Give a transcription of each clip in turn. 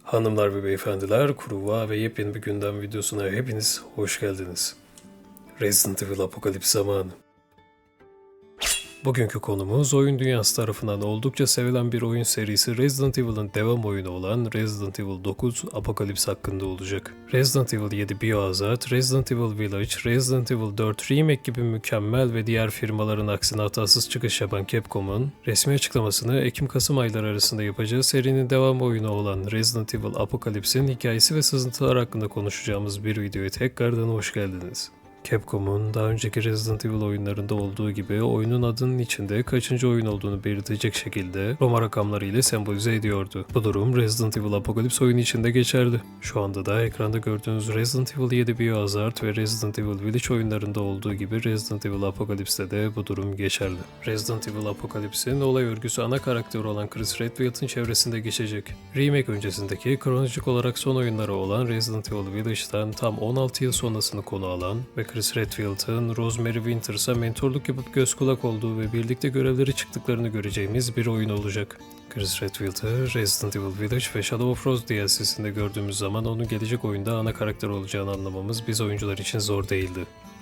Hanımlar ve beyefendiler, Kuruva ve yepyeni bir gündem videosuna hepiniz hoş geldiniz. Resident Evil Apokalips zamanı. Bugünkü konumuz oyun dünyası tarafından oldukça sevilen bir oyun serisi Resident Evil'ın devam oyunu olan Resident Evil 9 Apokalips hakkında olacak. Resident Evil 7 Biohazard, Resident Evil Village, Resident Evil 4 Remake gibi mükemmel ve diğer firmaların aksine hatasız çıkış yapan Capcom'un resmi açıklamasını Ekim-Kasım ayları arasında yapacağı serinin devam oyunu olan Resident Evil Apokalips'in hikayesi ve sızıntılar hakkında konuşacağımız bir videoya tekrardan hoş geldiniz. Capcom'un daha önceki Resident Evil oyunlarında olduğu gibi oyunun adının içinde kaçıncı oyun olduğunu belirtecek şekilde Roma rakamları ile sembolize ediyordu. Bu durum Resident Evil Apocalypse oyunu içinde geçerli. Şu anda da ekranda gördüğünüz Resident Evil 7 Biohazard ve Resident Evil Village oyunlarında olduğu gibi Resident Evil Apocalypse'de de bu durum geçerli. Resident Evil Apocalypse'in olay örgüsü ana karakteri olan Chris Redfield'ın çevresinde geçecek. Remake öncesindeki kronolojik olarak son oyunları olan Resident Evil Village'dan tam 16 yıl sonrasını konu alan ve Chris Redfield'ın Rosemary Winters'a mentorluk yapıp göz kulak olduğu ve birlikte görevleri çıktıklarını göreceğimiz bir oyun olacak. Chris Redfield'ı Resident Evil Village ve Shadow of Rose DLC'sinde gördüğümüz zaman onun gelecek oyunda ana karakter olacağını anlamamız biz oyuncular için zor değildi.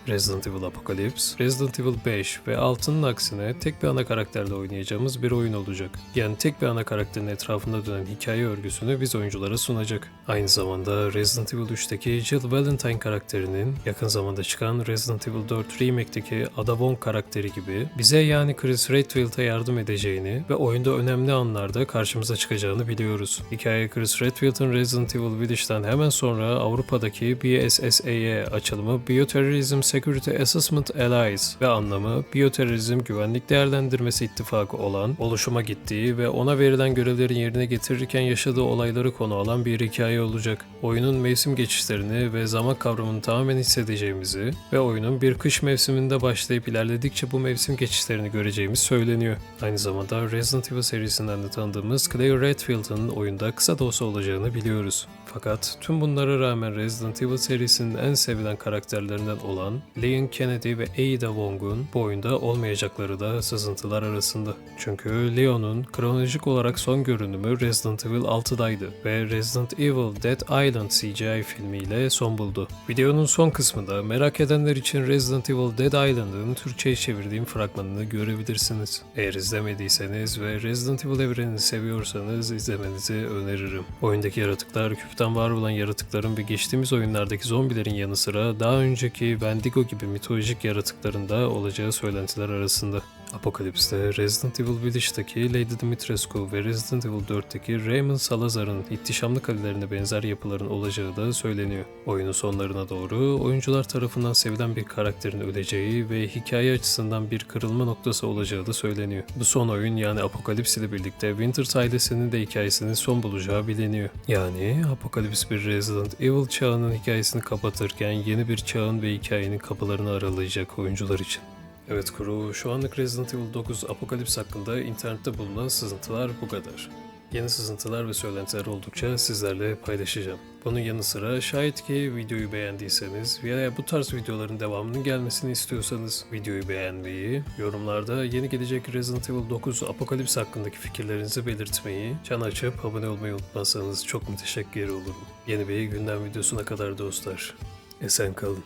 Resident Evil Apocalypse, Resident Evil 5 ve 6'nın aksine tek bir ana karakterle oynayacağımız bir oyun olacak. Yani tek bir ana karakterin etrafında dönen hikaye örgüsünü biz oyunculara sunacak. Aynı zamanda Resident Evil 3'teki Jill Valentine karakterinin yakın zamanda çıkan Resident Evil 4 Remake'deki Ada Wong karakteri gibi bize yani Chris Redfield'a yardım edeceğini ve oyunda önemli anlarda karşımıza çıkacağını biliyoruz. Hikaye Chris Redfield'ın Resident Evil Village'den hemen sonra Avrupa'daki BSSA'ya açılımı Bioterrorism Security Assessment Allies ve anlamı Biyoterörizm Güvenlik Değerlendirmesi İttifakı olan oluşuma gittiği ve ona verilen görevleri yerine getirirken yaşadığı olayları konu alan bir hikaye olacak. Oyunun mevsim geçişlerini ve zaman kavramını tamamen hissedeceğimizi ve oyunun bir kış mevsiminde başlayıp ilerledikçe bu mevsim geçişlerini göreceğimiz söyleniyor. Aynı zamanda Resident Evil serisinden de tanıdığımız Claire Redfield'ın oyunda kısa da olsa olacağını biliyoruz. Fakat tüm bunlara rağmen Resident Evil serisinin en sevilen karakterlerinden olan Leon Kennedy ve Ada Wong'un bu oyunda olmayacakları da sızıntılar arasında. Çünkü Leon'un kronolojik olarak son görünümü Resident Evil 6'daydı ve Resident Evil Dead Island CGI filmiyle son buldu. Videonun son kısmında merak edenler için Resident Evil Dead Island'ın Türkçe'ye çevirdiğim fragmanını görebilirsiniz. Eğer izlemediyseniz ve Resident Evil evrenini seviyorsanız izlemenizi öneririm. Oyundaki yaratıklar küpten var olan yaratıkların ve geçtiğimiz oyunlardaki zombilerin yanı sıra daha önceki Wendigo gibi mitolojik yaratıkların da olacağı söylentiler arasında. Apocalypse'de Resident Evil Village'daki Lady Dimitrescu ve Resident Evil 4'teki Raymond Salazar'ın ihtişamlı kalelerine benzer yapıların olacağı da söyleniyor. Oyunun sonlarına doğru oyuncular tarafından sevilen bir karakterin öleceği ve hikaye açısından bir kırılma noktası olacağı da söyleniyor. Bu son oyun yani Apocalypse ile birlikte Winters ailesinin de hikayesinin son bulacağı biliniyor. Yani Apocalypse bir Resident Evil çağının hikayesini kapatırken yeni bir çağın ve hikayenin kapılarını aralayacak oyuncular için. Evet Kuru, şu anlık Resident Evil 9 Apocalypse hakkında internette bulunan sızıntılar bu kadar. Yeni sızıntılar ve söylentiler oldukça sizlerle paylaşacağım. Bunun yanı sıra şayet ki videoyu beğendiyseniz veya bu tarz videoların devamının gelmesini istiyorsanız videoyu beğenmeyi, yorumlarda yeni gelecek Resident Evil 9 Apocalypse hakkındaki fikirlerinizi belirtmeyi, çanı açıp abone olmayı unutmazsanız çok müteşekkir olurum. Yeni bir gündem videosuna kadar dostlar. Esen kalın.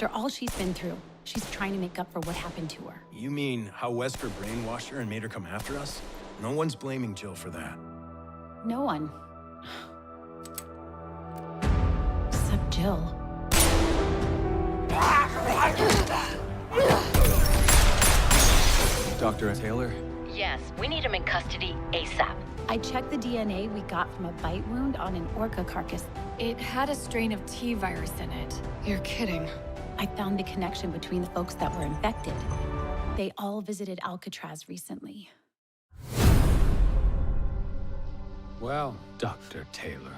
After all she's been through, she's trying to make up for what happened to her. You mean how Wesker brainwashed her and made her come after us? No one's blaming Jill for that. No one. Except Jill. Dr. Taylor? Yes, we need him in custody ASAP. I checked the DNA we got from a bite wound on an orca carcass. It had a strain of T virus in it. You're kidding. I found the connection between the folks that were infected. They all visited Alcatraz recently. Well, Dr. Taylor,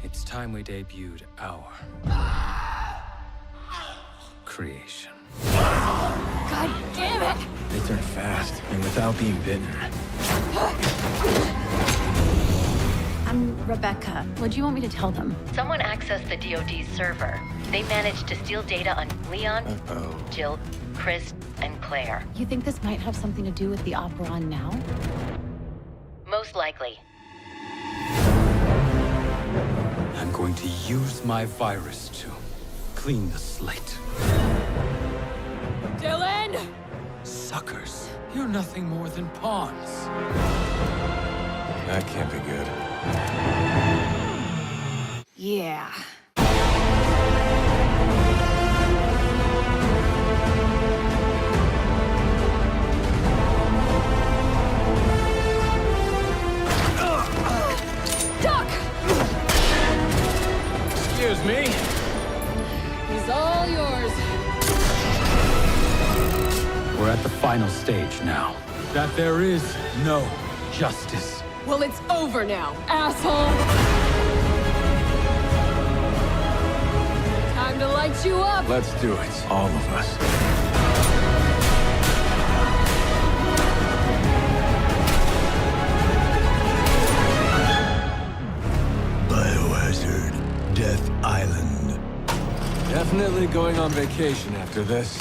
it's time we debuted our creation. God damn it! They turn fast and without being bitten. I'm Rebecca. What do you want me to tell them? Someone accessed the DoD's server. They managed to steal data on Leon, Uh-oh. Jill, Chris, and Claire. You think this might have something to do with the Operon now? Most likely. I'm going to use my virus to clean the slate. Dylan! Suckers, you're nothing more than pawns. That can't be good. Yeah. Duck! Excuse me? He's all yours. We're at the final stage now. That there is no justice. Well, it's over now, asshole! Time to light you up! Let's do it. All of us. Biohazard, Death Island. Definitely going on vacation after this.